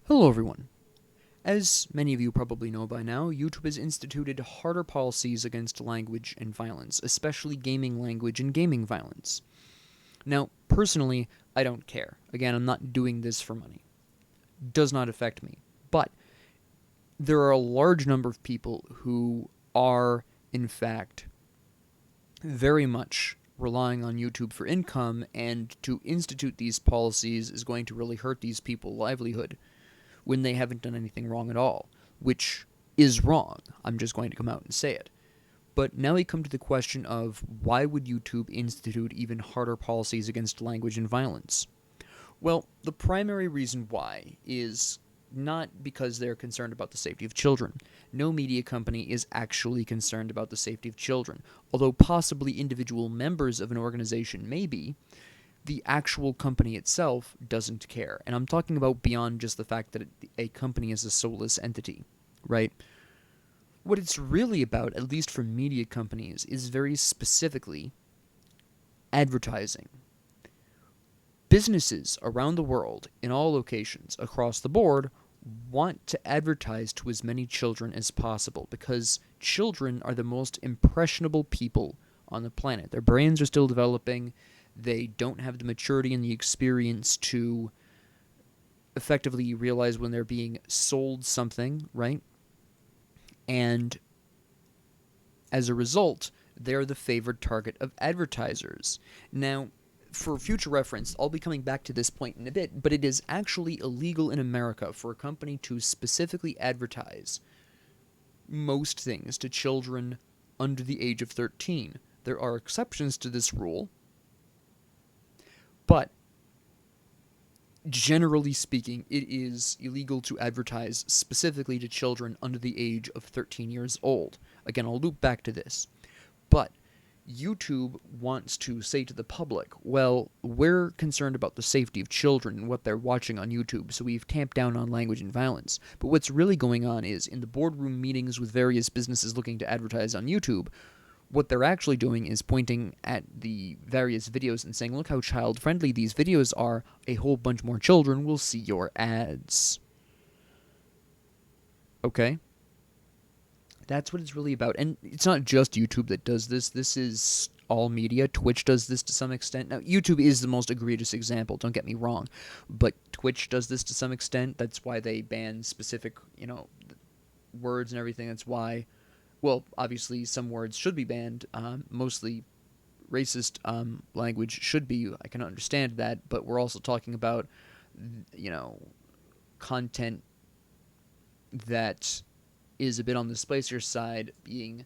Hello, everyone. As many of you probably know by now, YouTube has instituted harder policies against language and violence, especially gaming language and gaming violence. Now, personally, I don't care. Again, I'm not doing this for money. Does not affect me. But there are a large number of people who are, in fact, very much relying on YouTube for income, and to institute these policies is going to really hurt these people's livelihood when they haven't done anything wrong at all, which is wrong. I'm just going to come out and say it. But now we come to the question of why would YouTube institute even harder policies against language and violence? Well, the primary reason why is not because they're concerned about the safety of children. No media company is actually concerned about the safety of children, although possibly individual members of an organization may be. The actual company itself doesn't care. And I'm talking about beyond just the fact that a company is a soulless entity, right? What it's really about, at least for media companies, is very specifically advertising. Businesses around the world, in all locations, across the board, want to advertise to as many children as possible because children are the most impressionable people on the planet. Their brains are still developing. They don't have the maturity and the experience to effectively realize when they're being sold something, right? And as a result, they're the favored target of advertisers. Now, for future reference, I'll be coming back to this point in a bit, but it is actually illegal in America for a company to specifically advertise most things to children under the age of 13. There are exceptions to this rule, but generally speaking, it is illegal to advertise specifically to children under the age of 13 years old. Again, I'll loop back to this. But YouTube wants to say to the public, well, we're concerned about the safety of children and what they're watching on YouTube, so we've tamped down on language and violence. But what's really going on is, in the boardroom meetings with various businesses looking to advertise on YouTube, what they're actually doing is pointing at the various videos and saying, look how child-friendly these videos are. A whole bunch more children will see your ads. Okay? That's what it's really about. And it's not just YouTube that does this. This is all media. Twitch does this to some extent. Now, YouTube is the most egregious example, don't get me wrong. But Twitch does this to some extent. That's why they ban specific, words and everything. That's why, well, obviously some words should be banned. Mostly racist language should be. I can understand that. But we're also talking about, content that is a bit on the spicier side being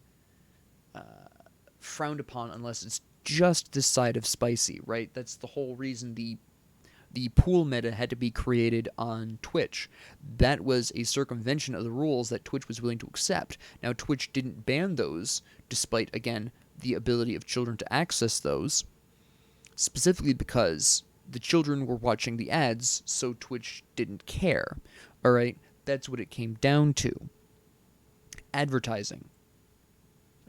frowned upon unless it's just this side of spicy, right? That's the whole reason the pool meta had to be created on Twitch. That was a circumvention of the rules that Twitch was willing to accept. Now, Twitch didn't ban those, despite, again, the ability of children to access those, specifically because the children were watching the ads, so Twitch didn't care. All right? That's what it came down to. Advertising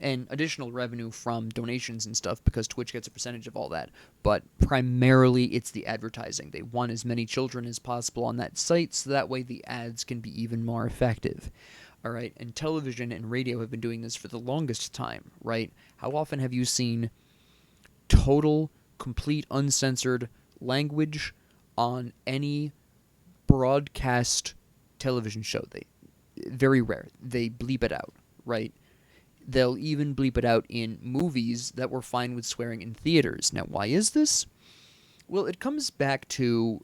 and additional revenue from donations and stuff, because Twitch gets a percentage of all that. But primarily it's the advertising. They want as many children as possible on that site, so that way the ads can be even more effective. All right, and television and radio have been doing this for the longest time, right? How often have you seen total, complete, uncensored language on any broadcast television show? Very rare. They bleep it out, right? They'll even bleep it out in movies that were fine with swearing in theaters. Now, why is this? Well, it comes back to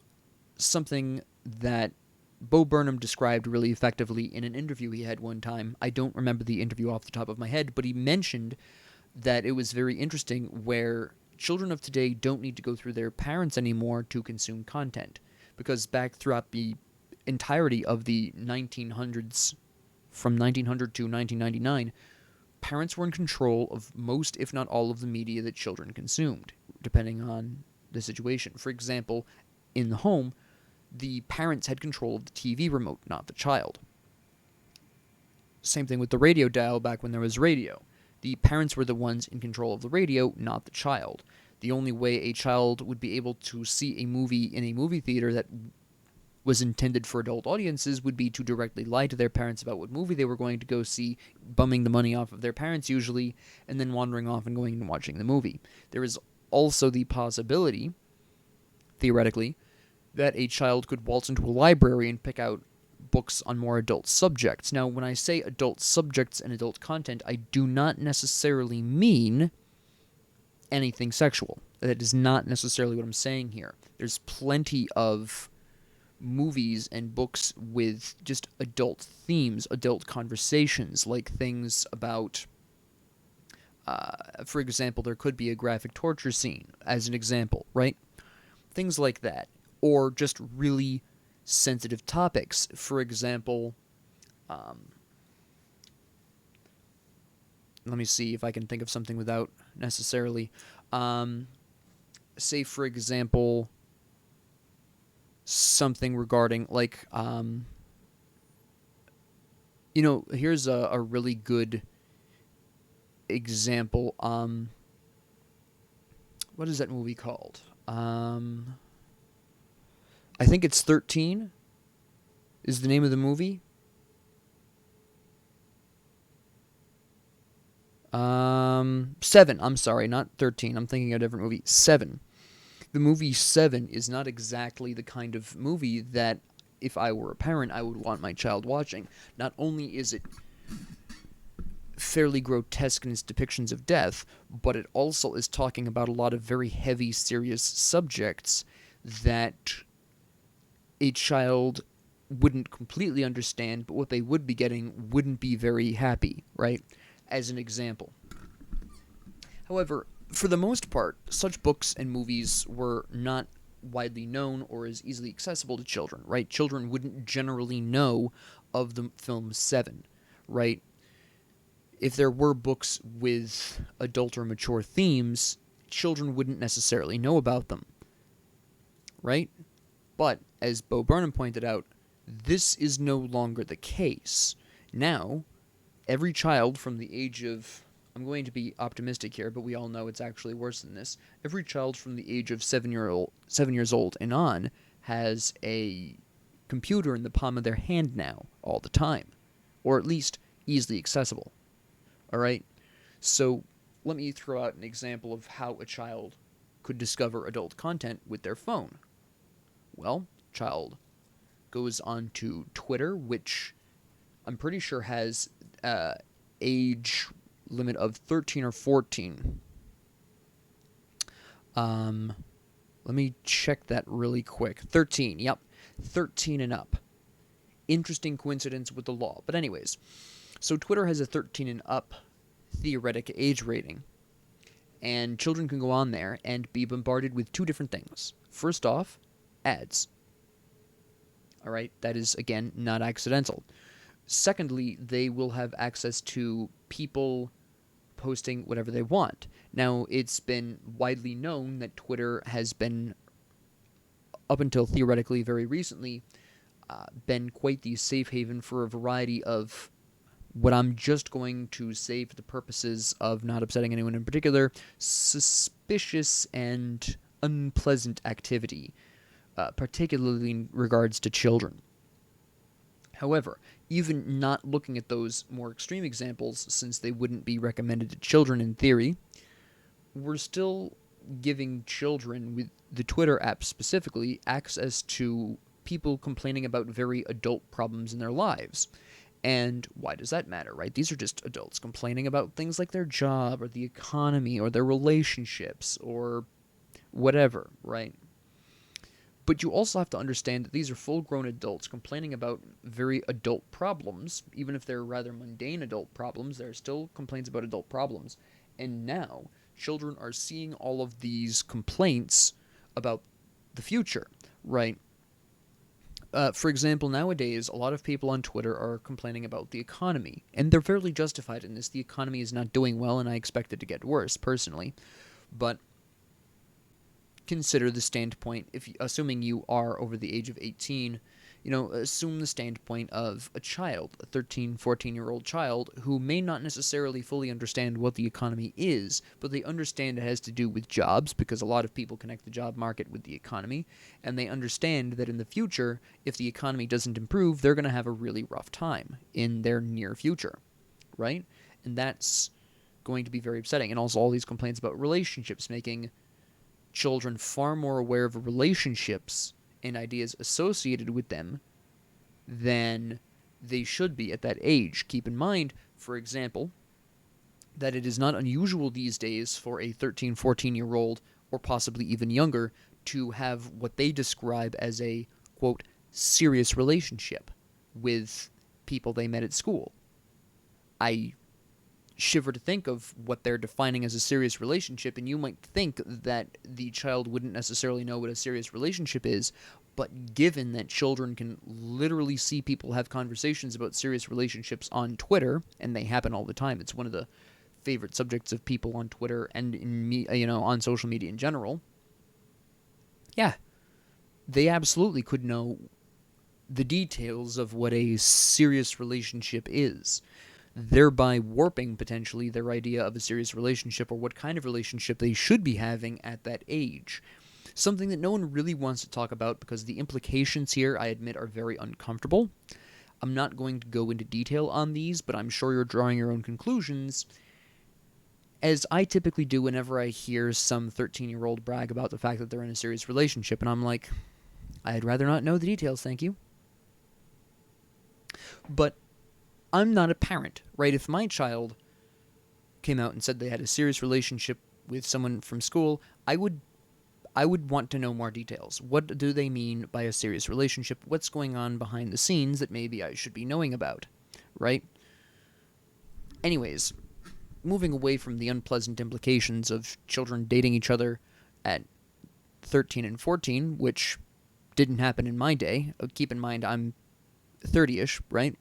something that Bo Burnham described really effectively in an interview he had one time. I don't remember the interview off the top of my head, but he mentioned that it was very interesting where children of today don't need to go through their parents anymore to consume content. Because back throughout the entirety of the 1900s, from 1900 to 1999, parents were in control of most, if not all, of the media that children consumed, depending on the situation. For example, in the home, the parents had control of the TV remote, not the child. Same thing with the radio dial back when there was radio. The parents were the ones in control of the radio, not the child. The only way a child would be able to see a movie in a movie theater that was intended for adult audiences would be to directly lie to their parents about what movie they were going to go see, bumming the money off of their parents usually, and then wandering off and going and watching the movie. There is also the possibility, theoretically, that a child could waltz into a library and pick out books on more adult subjects. Now, when I say adult subjects and adult content, I do not necessarily mean anything sexual. That is not necessarily what I'm saying here. There's plenty of movies and books with just adult themes, adult conversations, like things about, for example, there could be a graphic torture scene, as an example, right? Things like that. Or just really sensitive topics. For example, let me see if I can think of something without necessarily, say, for example, something regarding, like, here's a really good example. What is that movie called? I think it's 13 is the name of the movie. 7, I'm sorry, not 13. I'm thinking of a different movie. 7. The movie 7 is not exactly the kind of movie that, if I were a parent, I would want my child watching. Not only is it fairly grotesque in its depictions of death, but it also is talking about a lot of very heavy, serious subjects that a child wouldn't completely understand, but what they would be getting wouldn't be very happy, right? As an example. However, for the most part, such books and movies were not widely known or as easily accessible to children, right? Children wouldn't generally know of the film Seven, right? If there were books with adult or mature themes, children wouldn't necessarily know about them, right? But, as Bo Burnham pointed out, this is no longer the case. Now, every child from the age of, I'm going to be optimistic here, but we all know it's actually worse than this. Every child from the age of 7 years old and on has a computer in the palm of their hand now, all the time. Or at least easily accessible. Alright? So, let me throw out an example of how a child could discover adult content with their phone. Well, child goes on to Twitter, which I'm pretty sure has age limit of 13 or 14. Let me check that really quick. 13, yep. 13 and up. Interesting coincidence with the law. But anyways, so Twitter has a 13 and up theoretic age rating. And children can go on there and be bombarded with two different things. First off, ads. Alright, that is, again, not accidental. Secondly, they will have access to people posting whatever they want. Now, it's been widely known that Twitter has been, up until theoretically very recently, been quite the safe haven for a variety of what I'm just going to say for the purposes of not upsetting anyone in particular, suspicious and unpleasant activity. Particularly in regards to children. However, even not looking at those more extreme examples, since they wouldn't be recommended to children in theory, we're still giving children, with the Twitter app specifically, access to people complaining about very adult problems in their lives. And why does that matter, right? These are just adults complaining about things like their job, or the economy, or their relationships, or whatever, right? But you also have to understand that these are full-grown adults complaining about very adult problems. Even if they're rather mundane adult problems, there are still complaints about adult problems. And now, children are seeing all of these complaints about the future, right? For example, nowadays, a lot of people on Twitter are complaining about the economy. And they're fairly justified in this. The economy is not doing well, and I expect it to get worse, personally. But consider the standpoint, if assuming you are over the age of 18, Assume the standpoint of a child, a 13, 14-year-old child who may not necessarily fully understand what the economy is, but they understand it has to do with jobs, because a lot of people connect the job market with the economy, and they understand that in the future, if the economy doesn't improve, they're going to have a really rough time in their near future, right? And that's going to be very upsetting. And also all these complaints about relationships, making children far more aware of relationships and ideas associated with them than they should be at that age. Keep in mind, for example, that it is not unusual these days for a 13, 14-year-old, or possibly even younger, to have what they describe as a, quote, serious relationship with people they met at school. I shiver to think of what they're defining as a serious relationship, and you might think that the child wouldn't necessarily know what a serious relationship is, but given that children can literally see people have conversations about serious relationships on Twitter, and they happen all the time, it's one of the favorite subjects of people on Twitter and on social media in general. Yeah, they absolutely could know the details of what a serious relationship is, thereby warping potentially their idea of a serious relationship, or what kind of relationship they should be having at that age. Something that no one really wants to talk about, because the implications here, I admit, are very uncomfortable. I'm not going to go into detail on these, but I'm sure you're drawing your own conclusions, as I typically do whenever I hear some 13-year-old brag about the fact that they're in a serious relationship, and I'm like, I'd rather not know the details, thank you. But I'm not a parent, right? If my child came out and said they had a serious relationship with someone from school, I would want to know more details. What do they mean by a serious relationship? What's going on behind the scenes that maybe I should be knowing about, right? Anyways, moving away from the unpleasant implications of children dating each other at 13 and 14, which didn't happen in my day. Keep in mind, I'm 30-ish, right?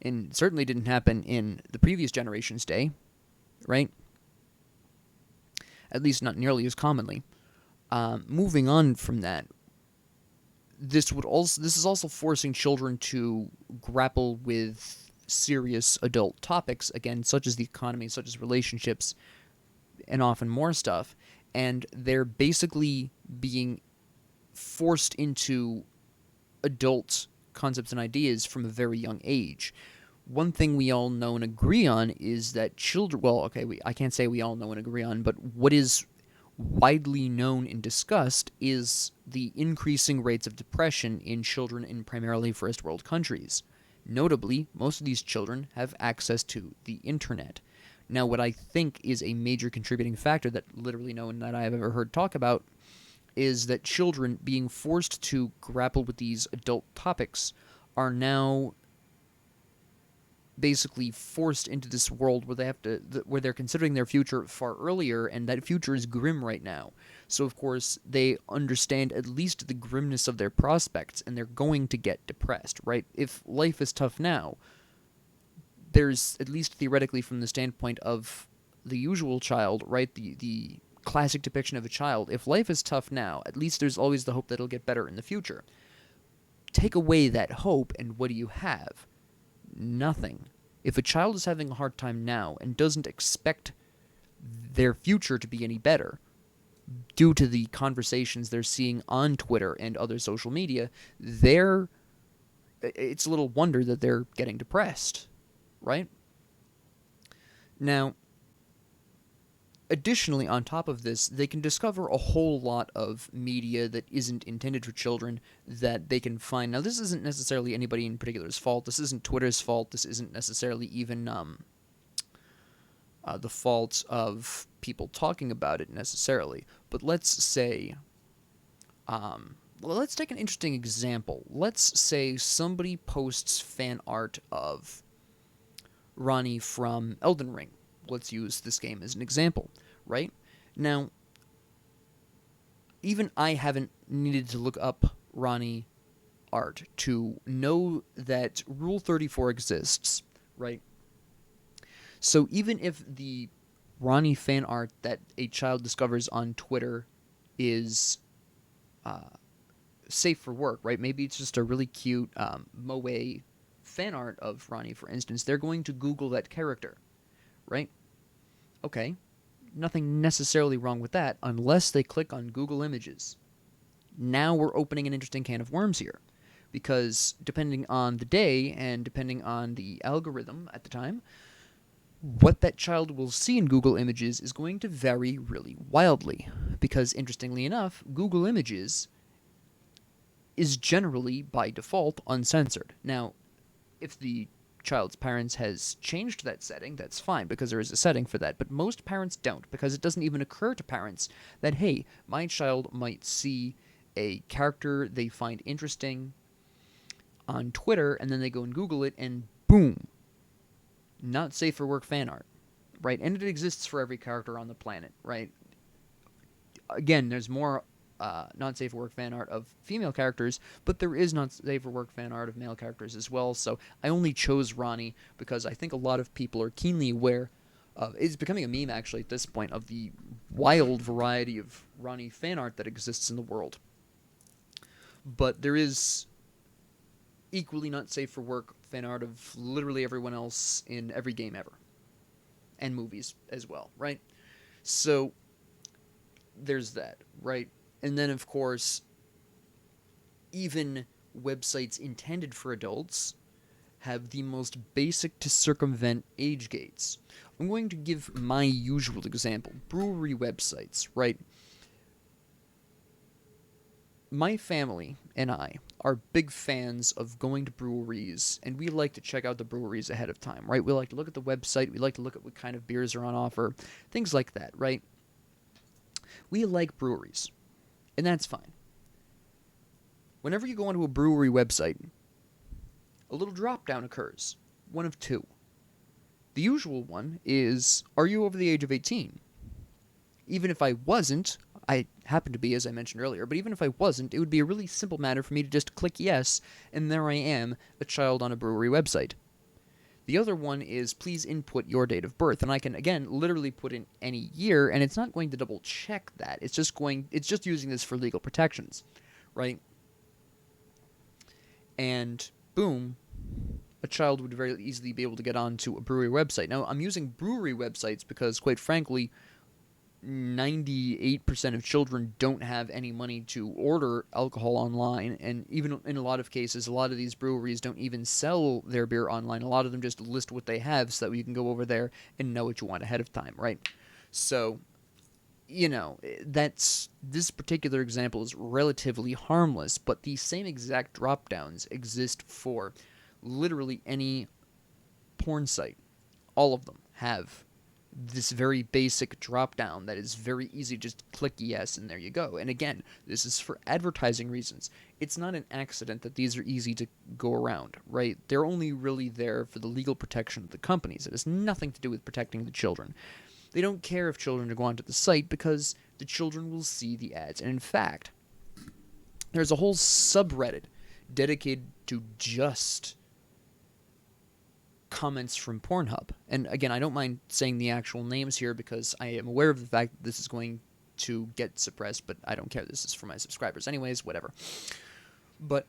And certainly didn't happen in the previous generation's day, right? At least not nearly as commonly. Moving on from that, this is also forcing children to grapple with serious adult topics, again, such as the economy, such as relationships, and often more stuff, and they're basically being forced into adult concepts and ideas from a very young age. One thing we all know and agree on is that children, I can't say we all know and agree on, but what is widely known and discussed is the increasing rates of depression in children in primarily first world countries. Notably, most of these children have access to the internet. Now, what I think is a major contributing factor that literally no one that I have ever heard talk about is that children being forced to grapple with these adult topics are now basically forced into this world where where they're considering their future far earlier, and that future is grim right now. So of course they understand at least the grimness of their prospects, and they're going to get depressed, right? If life is tough now, there's, at least theoretically from the standpoint of the usual child, right, the classic depiction of a child, if life is tough now, at least there's always the hope that it'll get better in the future. Take away that hope, and what do you have? Nothing. If a child is having a hard time now and doesn't expect their future to be any better due to the conversations they're seeing on Twitter and other social media, it's a little wonder that they're getting depressed, right? Now, additionally, on top of this, they can discover a whole lot of media that isn't intended for children that they can find. Now, this isn't necessarily anybody in particular's fault. This isn't Twitter's fault. This isn't necessarily even the fault of people talking about it necessarily. But let's say, let's take an interesting example. Let's say somebody posts fan art of Ronnie from Elden Ring. Let's use this game as an example, right? Now, even I haven't needed to look up Ronnie art to know that Rule 34 exists, right? So even if the Ronnie fan art that a child discovers on Twitter is safe for work, right? Maybe it's just a really cute Moe fan art of Ronnie, for instance. They're going to Google that character, right? Okay, nothing necessarily wrong with that unless they click on Google Images. Now we're opening an interesting can of worms here, because depending on the day and depending on the algorithm at the time, what that child will see in Google Images is going to vary really wildly. Because interestingly enough, Google Images is generally, by default, uncensored. Now, if the child's parents has changed that setting, that's fine, because there is a setting for that. But most parents don't, because it doesn't even occur to parents that, hey, my child might see a character they find interesting on Twitter, and then they go and Google it, and boom, not safe for work fan art, right? And it exists for every character on the planet, right? Again, there's more not safe for work fan art of female characters, but there is not safe for work fan art of male characters as well. So I only chose Ronnie because I think a lot of people are keenly aware. It's becoming a meme actually at this point of the wild variety of Ronnie fan art that exists in the world. But there is equally not safe for work fan art of literally everyone else in every game ever, and movies as well, right? So there's that, right? And then, of course, even websites intended for adults have the most basic to circumvent age gates. I'm going to give my usual example. Brewery websites, right? My family and I are big fans of going to breweries, and we like to check out the breweries ahead of time, right? We like to look at the website, we like to look at what kind of beers are on offer, things like that, right? We like breweries, and that's fine. Whenever you go onto a brewery website, a little drop down occurs. One of two. The usual one is, are you over the age of 18? Even if I wasn't, I happen to be, as I mentioned earlier, but even if I wasn't, it would be a really simple matter for me to just click yes, and there I am, a child on a brewery website. The other one is, please input your date of birth, and I can, again, literally put in any year, and it's not going to double check that. It's just using this for legal protections, right? And boom, a child would very easily be able to get onto a brewery website. Now, I'm using brewery websites because, quite frankly, 98% of children don't have any money to order alcohol online, and even in a lot of cases, a lot of these breweries don't even sell their beer online. A lot of them just list what they have so that you can go over there and know what you want ahead of time, right? So, this particular example is relatively harmless, but the same exact drop downs exist for literally any porn site. All of them have this very basic drop down that is very easy. Just click yes, and there you go. And again, this is for advertising reasons. It's not an accident that these are easy to go around, right? They're only really there for the legal protection of the companies. It has nothing to do with protecting the children. They don't care if children go onto the site because the children will see the ads. And in fact, there's a whole subreddit dedicated to just comments from Pornhub. And again, I don't mind saying the actual names here because I am aware of the fact that this is going to get suppressed, but I don't care. This is for my subscribers anyways, whatever. But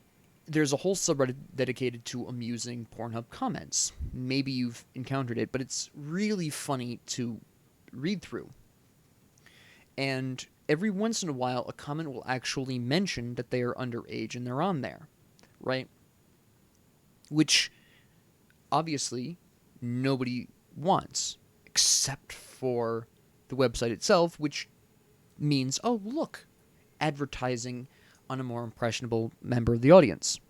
there's a whole subreddit dedicated to amusing Pornhub comments. Maybe you've encountered it, but it's really funny to read through. And every once in a while, a comment will actually mention that they are underage and they're on there, right? Which obviously nobody wants, except for the website itself, which means, oh, look, advertising on a more impressionable member of the audience.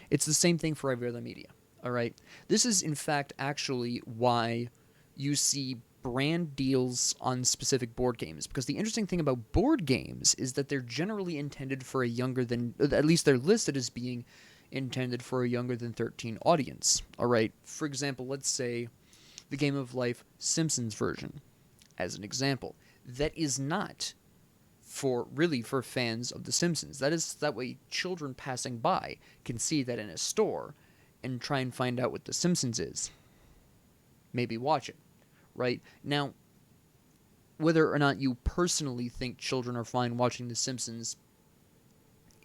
It's the same thing for every other media, all right? This is, in fact, actually why you see brand deals on specific board games, because the interesting thing about board games is that they're generally intended for a younger than, at least they're listed as being intended for a younger than 13 audience, all right? For example, let's say the Game of Life Simpsons version, as an example. That is not for fans of The Simpsons. That way children passing by can see that in a store and try and find out what The Simpsons is. Maybe watch it, right? Now, whether or not you personally think children are fine watching The Simpsons,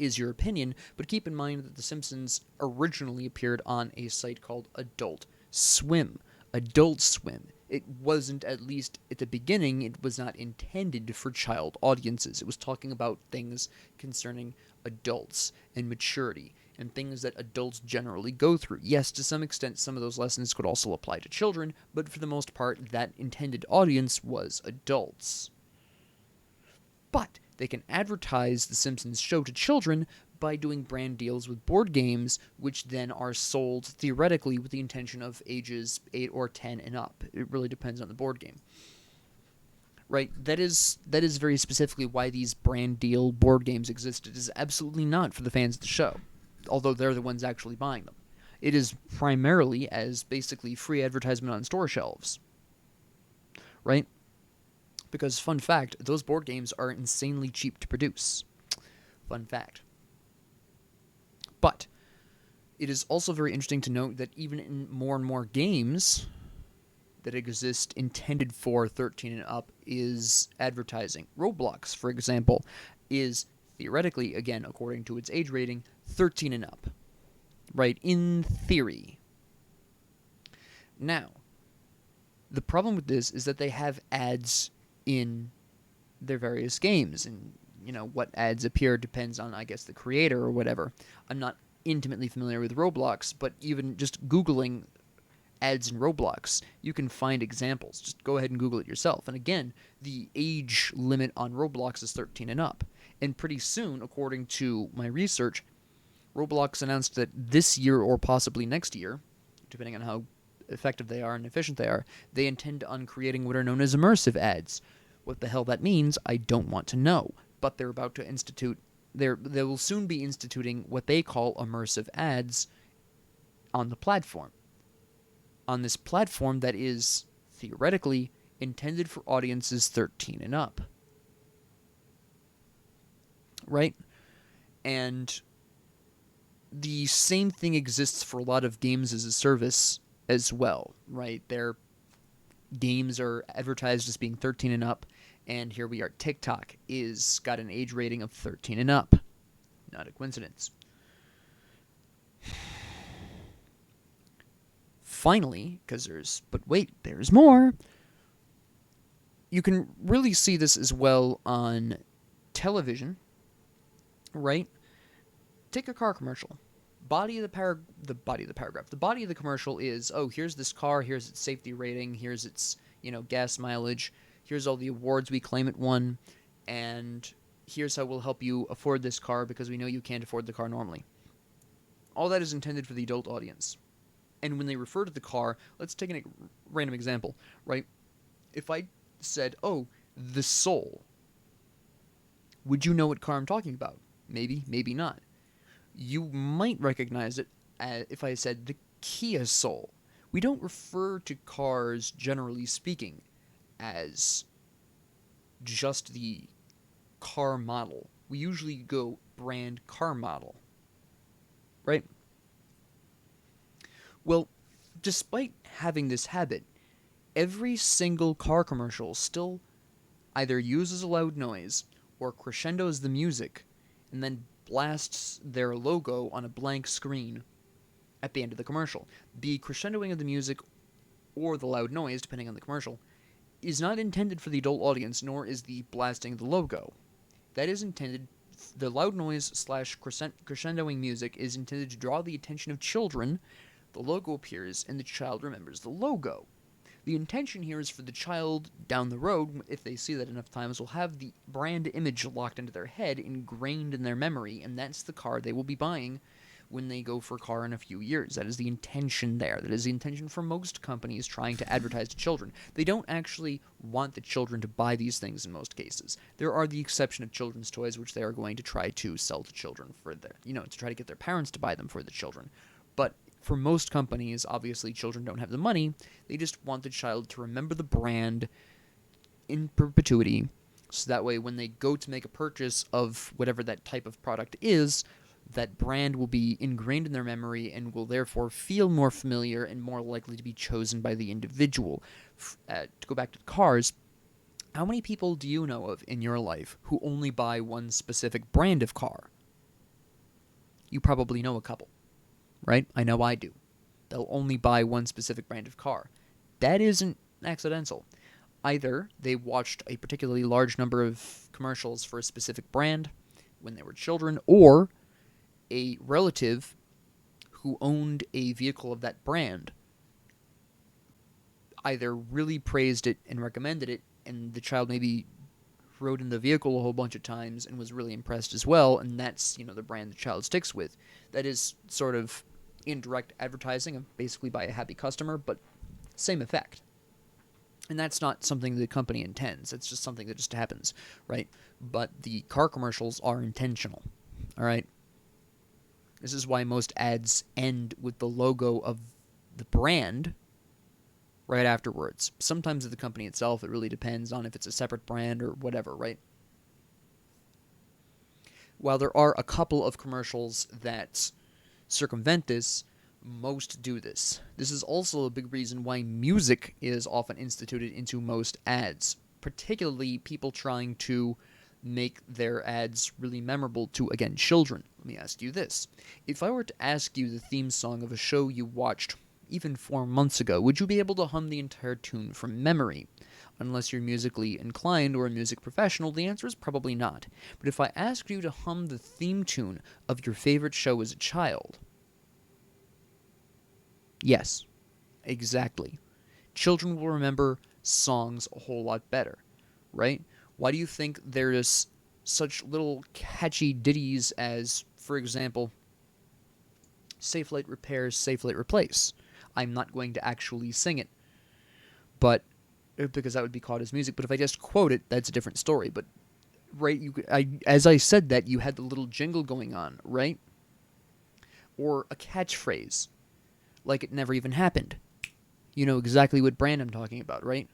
is your opinion, but keep in mind that The Simpsons originally appeared on a site called Adult Swim. Adult Swim. It wasn't, at least at the beginning, it was not intended for child audiences. It was talking about things concerning adults and maturity and things that adults generally go through. Yes, to some extent, some of those lessons could also apply to children, but for the most part, that intended audience was adults. But they can advertise The Simpsons show to children by doing brand deals with board games, which then are sold theoretically with the intention of ages 8 or 10 and up. It really depends on the board game. Right? That is very specifically why these brand deal board games exist. It is absolutely not for the fans of the show, although they're the ones actually buying them. It is primarily as basically free advertisement on store shelves. Right? Because, fun fact, those board games are insanely cheap to produce. Fun fact. But it is also very interesting to note that even in more and more games that exist intended for 13 and up is advertising. Roblox, for example, is theoretically, again, according to its age rating, 13 and up. Right? In theory. Now, the problem with this is that they have ads in their various games, and what ads appear depends on, I guess, the creator or whatever. I'm not intimately familiar with Roblox, but even just Googling ads in Roblox, you can find examples. Just go ahead and Google it yourself. And again, the age limit on Roblox is 13 and up. And pretty soon, according to my research, Roblox announced that this year or possibly next year, depending on how effective they are and efficient they intend on creating what are known as immersive ads. What the hell that means, I don't want to know. But they're about to institute, they will soon be instituting what they call immersive ads on the platform. On this platform that is, theoretically, intended for audiences 13 and up. Right? And the same thing exists for a lot of games as a service as well, right? Their games are advertised as being 13 and up, and here we are. TikTok is got an age rating of 13 and up. Not a coincidence. Finally, because there's more. You can really see this as well on television, right? Take a car commercial. The body of the commercial is, here's this car, here's its safety rating, here's its, gas mileage, here's all the awards we claim it won, and here's how we'll help you afford this car because we know you can't afford the car normally. All that is intended for the adult audience. And when they refer to the car, let's take a random example, right? If I said, the Soul, would you know what car I'm talking about? Maybe, maybe not. You might recognize it if I said the Kia Soul. We don't refer to cars, generally speaking, as just the car model. We usually go brand car model. Right? Well, despite having this habit, every single car commercial still either uses a loud noise or crescendos the music and then blasts their logo on a blank screen at the end of the commercial. The crescendoing of the music or the loud noise, depending on the commercial, is not intended for the adult audience, nor is the blasting of the logo. That is intended, the loud noise / crescendoing music is intended to draw the attention of children. The logo appears, and the child remembers the logo. The intention here is for the child down the road, if they see that enough times, will have the brand image locked into their head, ingrained in their memory, and that's the car they will be buying when they go for a car in a few years. That is the intention there. That is the intention for most companies trying to advertise to children. They don't actually want the children to buy these things in most cases. There are the exception of children's toys, which they are going to try to sell to children for their, to try to get their parents to buy them for the children. But for most companies, obviously children don't have the money. They just want the child to remember the brand in perpetuity, so that way when they go to make a purchase of whatever that type of product is, that brand will be ingrained in their memory and will therefore feel more familiar and more likely to be chosen by the individual. To go back to cars, how many people do you know of in your life who only buy one specific brand of car? You probably know a couple, right? I know I do. They'll only buy one specific brand of car. That isn't accidental. Either they watched a particularly large number of commercials for a specific brand when they were children, or a relative who owned a vehicle of that brand either really praised it and recommended it, and the child maybe rode in the vehicle a whole bunch of times and was really impressed as well, and that's, the brand the child sticks with. That is sort of indirect advertising of basically by a happy customer, but same effect. And that's not something the company intends. It's just something that just happens, right? But the car commercials are intentional, all right? This is why most ads end with the logo of the brand right afterwards. Sometimes at the company itself, it really depends on if it's a separate brand or whatever, right? While there are a couple of commercials that circumvent this, most do this. This is also a big reason why music is often instituted into most ads, particularly people trying to make their ads really memorable to, again, children. Let me ask you this. If I were to ask you the theme song of a show you watched even 4 months ago, would you be able to hum the entire tune from memory? Unless you're musically inclined or a music professional, the answer is probably not. But if I asked you to hum the theme tune of your favorite show as a child, yes, exactly. Children will remember songs a whole lot better, right? Why do you think there's such little catchy ditties as, for example, Safe Light Repairs, Safe Light Replace? I'm not going to actually sing it, but because that would be caught as music. But if I just quote it, that's a different story. But right, as I said that, you had the little jingle going on, right? Or a catchphrase, like it never even happened. You know exactly what brand I'm talking about, right?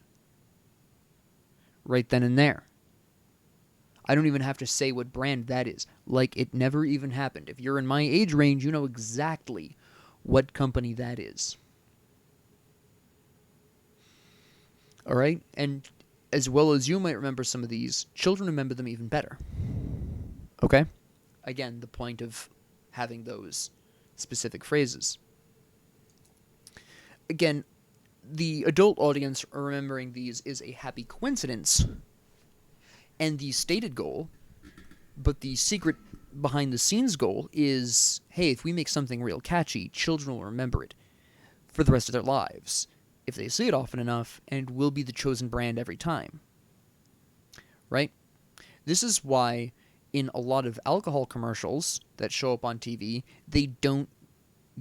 Right then and there. I don't even have to say what brand that is. Like it never even happened. If you're in my age range, you know exactly what company that is. All right? And as well as you might remember some of these, children remember them even better. Okay? Again, the point of having those specific phrases. Again, the adult audience remembering these is a happy coincidence and the stated goal, but the secret behind the scenes goal is, hey, if we make something real catchy, children will remember it for the rest of their lives if they see it often enough, and will be the chosen brand every time. Right? This is why in a lot of alcohol commercials that show up on TV, they don't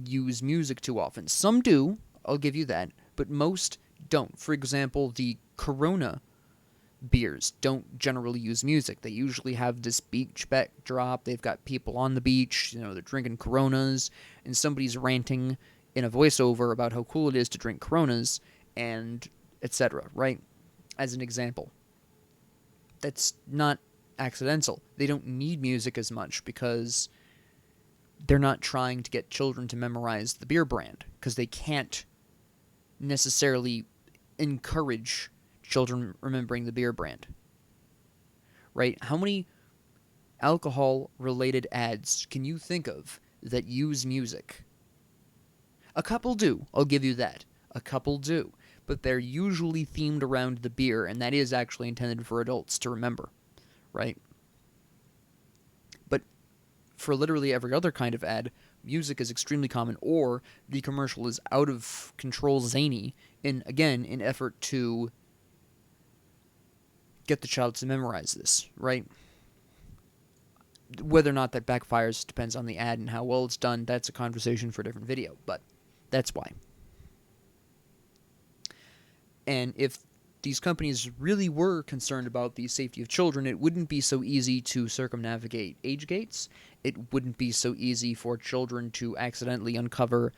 use music too often. Some do, I'll give you that, but most don't. For example, the Corona beers don't generally use music. They usually have this beach backdrop. They've got people on the beach, they're drinking Coronas, and somebody's ranting in a voiceover about how cool it is to drink Coronas, and etc., right? As an example. That's not accidental. They don't need music as much because they're not trying to get children to memorize the beer brand, because they can't necessarily encourage children remembering the beer brand. Right? How many alcohol-related ads can you think of that use music? A couple do, I'll give you that. A couple do. But they're usually themed around the beer, and that is actually intended for adults to remember. Right? But for literally every other kind of ad, music is extremely common, or the commercial is out of control zany, in effort to get the child to memorize this, right? Whether or not that backfires depends on the ad and how well it's done. That's a conversation for a different video, but that's why. And if these companies really were concerned about the safety of children, it wouldn't be so easy to circumnavigate age gates. It wouldn't be so easy for children to accidentally uncover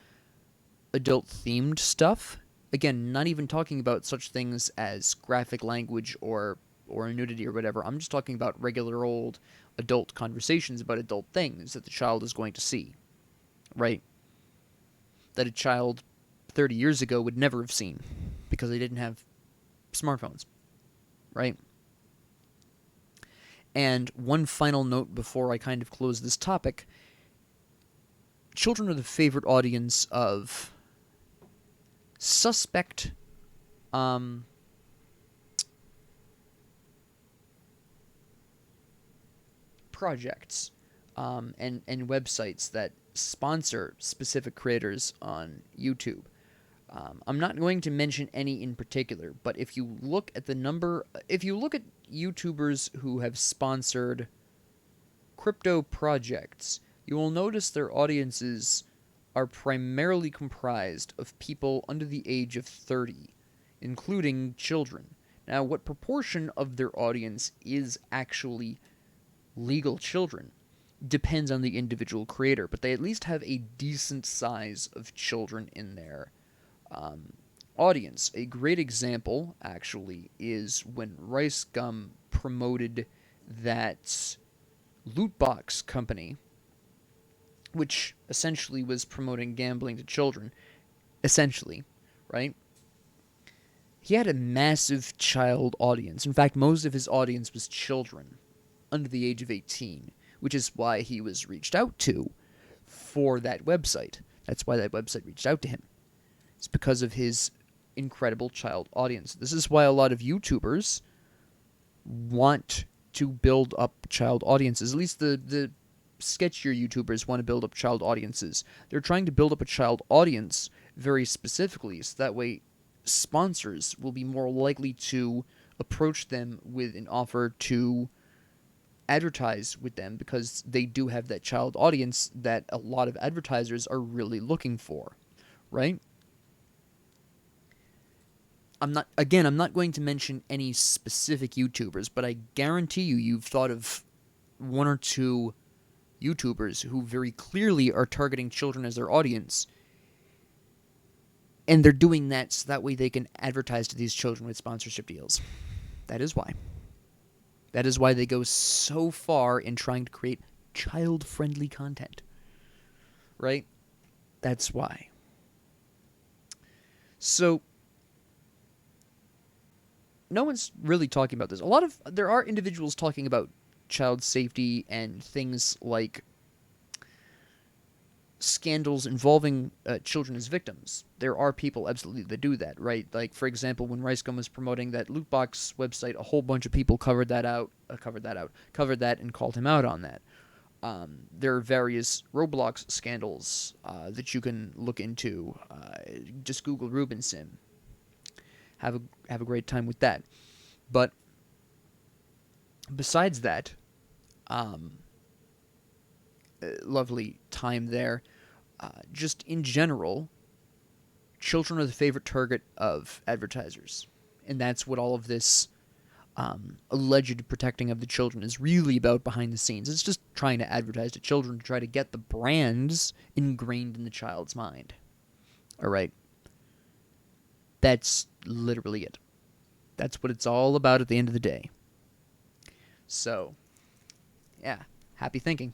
adult-themed stuff. Again, not even talking about such things as graphic language or nudity or whatever. I'm just talking about regular old adult conversations about adult things that the child is going to see, right? That a child 30 years ago would never have seen because they didn't have smartphones, right? And one final note before I kind of close this topic. children are the favorite audience of suspect um, projects and websites that sponsor specific creators on YouTube. I'm not going to mention any in particular, but if you look at YouTubers who have sponsored crypto projects, you will notice their audiences are primarily comprised of people under the age of 30, including children. Now, what proportion of their audience is actually legal children depends on the individual creator, but they at least have a decent size of children in their audience. A great example, actually, is when Rice Gum promoted that loot box company, which essentially was promoting gambling to children, essentially, right? He had a massive child audience. In fact, most of his audience was children under the age of 18, which is why he was reached out to for that website. That's why that website reached out to him. It's because of his incredible child audience. This is why a lot of YouTubers want to build up child audiences. At least the sketchier YouTubers want to build up child audiences. They're trying to build up a child audience very specifically, so that way sponsors will be more likely to approach them with an offer to advertise with them, because they do have that child audience that a lot of advertisers are really looking for, right? I'm not going to mention any specific YouTubers, but I guarantee you've thought of one or two YouTubers who very clearly are targeting children as their audience, and they're doing that so that way they can advertise to these children with sponsorship deals. That is why. That is why they go so far in trying to create child-friendly content. Right? That's why. So, no one's really talking about this. There are individuals talking about child safety and things like scandals involving children as victims. There are people absolutely that do that, right? Like, for example, when Rice Gum was promoting that loot box website, a whole bunch of people covered that and called him out on that. There are various Roblox scandals that you can look into. Just Google Rubin Sim. Have a great time with that. But besides that, lovely time there. Just in general, children are the favorite target of advertisers, and that's what all of this alleged protecting of the children is really about behind the scenes. It's just trying to advertise to children to try to get the brands ingrained in the child's mind. All right. That's literally it. That's what it's all about at the end of the day. So, yeah, happy thinking.